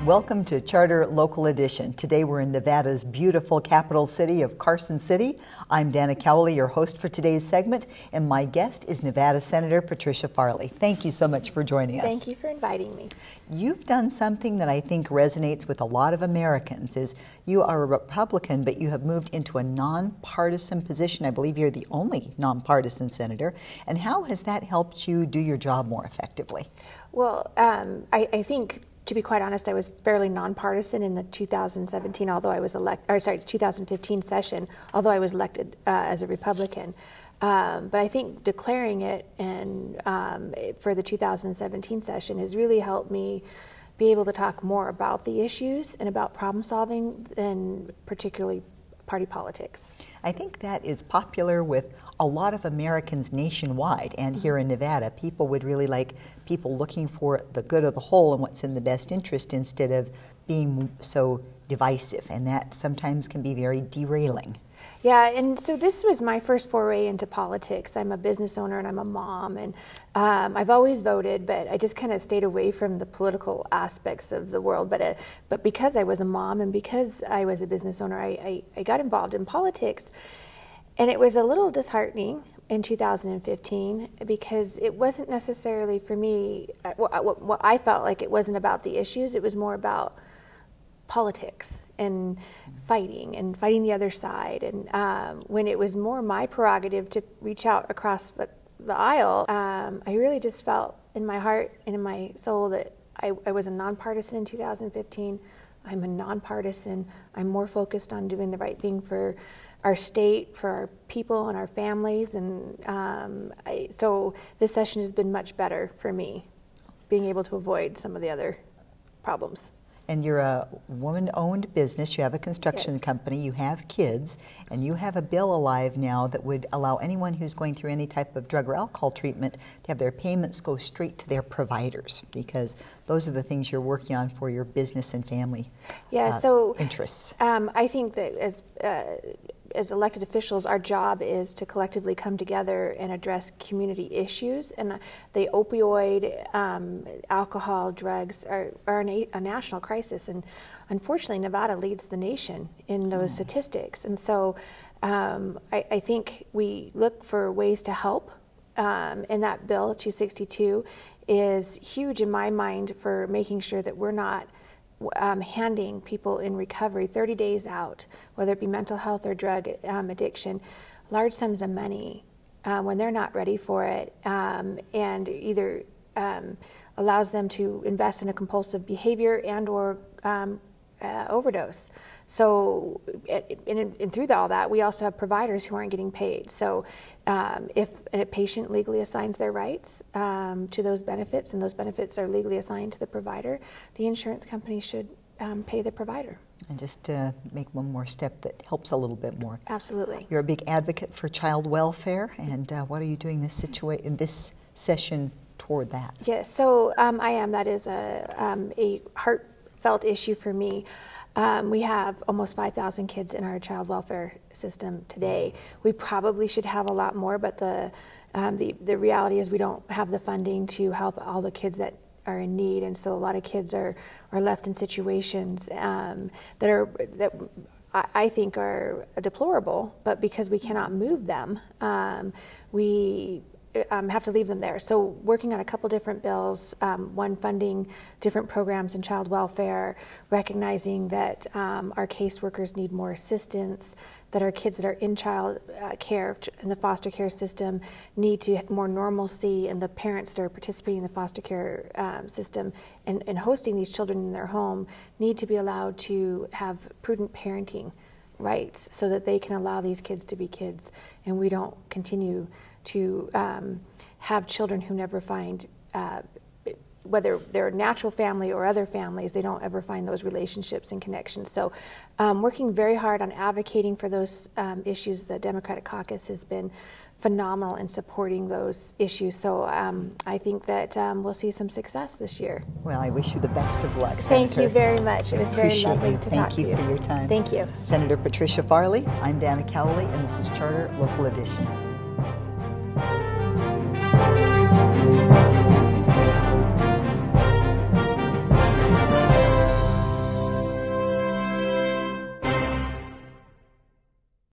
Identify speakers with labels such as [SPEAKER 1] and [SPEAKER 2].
[SPEAKER 1] Welcome to Charter Local Edition. Today we're in Nevada's beautiful capital city of Carson City. I'm Dana Cowley, your host for today's segment, and my guest is Nevada Senator Patricia Farley. Thank you so much for joining us.
[SPEAKER 2] Thank you for inviting me.
[SPEAKER 1] You've done something that I think resonates with a lot of Americans. Is you are a Republican, but you have moved into a nonpartisan position. I believe you're the only nonpartisan senator. And how has that helped you do your job more effectively?
[SPEAKER 2] Well, I think, to be quite honest, I was fairly nonpartisan in the 2017, 2015 session, although I was elected as a Republican. But I think declaring it and for the 2017 session has really helped me be able to talk more about the issues and about problem solving than particularly party politics.
[SPEAKER 1] I think that is popular with a lot of Americans nationwide, and here in Nevada, people would really like people looking for the good of the whole and what's in the best interest instead of being so divisive, and that sometimes can be very derailing.
[SPEAKER 2] Yeah, and so this was my first foray into politics. I'm a business owner and I'm a mom, and I've always voted, but I just kind of stayed away from the political aspects of the world. But because I was a mom and because I was a business owner, I got involved in politics, and it was a little disheartening in 2015 because it wasn't necessarily for me. What I felt like it wasn't about the issues; it was more about politics and fighting the other side. And when it was more my prerogative to reach out across the aisle, I really just felt in my heart and in my soul that I was a nonpartisan in 2015. I'm a nonpartisan. I'm more focused on doing the right thing for our state, for our people and our families. And so this session has been much better for me, being able to avoid some of the other problems.
[SPEAKER 1] And you're a woman-owned business, you have a construction company, you have kids, and you have a bill alive now that would allow anyone who's going through any type of drug or alcohol treatment to have their payments go straight to their providers, because those are the things you're working on for your business and family interests.
[SPEAKER 2] I think that as elected officials, our job is to collectively come together and address community issues. And the opioid, alcohol, drugs are a national crisis. And unfortunately, Nevada leads the nation in those statistics. And so I think we look for ways to help. And that bill, 262, is huge in my mind for making sure that we're not handing people in recovery 30 days out, whether it be mental health or drug addiction, large sums of money when they're not ready for it, and either allows them to invest in a compulsive behavior and or overdose. So, and through all that, we also have providers who aren't getting paid. So if a patient legally assigns their rights to those benefits, and those benefits are legally assigned to the provider, the insurance company should pay the provider.
[SPEAKER 1] And just to make one more step that helps a little bit more.
[SPEAKER 2] Absolutely.
[SPEAKER 1] You're a big advocate for child welfare, and what are you doing in this session toward that?
[SPEAKER 2] Yes, so I am. That is a heartfelt issue for me. We have almost 5,000 kids in our child welfare system today. We probably should have a lot more, but the reality is we don't have the funding to help all the kids that are in need, and so a lot of kids are left in situations that I think are deplorable, but because we cannot move them, we have to leave them there. So working on a couple different bills, one funding different programs in child welfare, recognizing that our caseworkers need more assistance, that our kids that are in child care in the foster care system need to have more normalcy, and the parents that are participating in the foster care system and hosting these children in their home need to be allowed to have prudent parenting rights so that they can allow these kids to be kids, and we don't continue to have children who never find, whether they're natural family or other families, they don't ever find those relationships and connections. So working very hard on advocating for those issues. The Democratic Caucus has been phenomenal in supporting those issues. So I think that we'll see some success this year.
[SPEAKER 1] Well, I wish you the best of luck, Senator.
[SPEAKER 2] Thank you very much. It was very lovely to talk to you.
[SPEAKER 1] Thank you for your time.
[SPEAKER 2] Thank you.
[SPEAKER 1] Senator Patricia Farley, I'm Dana Cowley, and this is Charter Local Edition.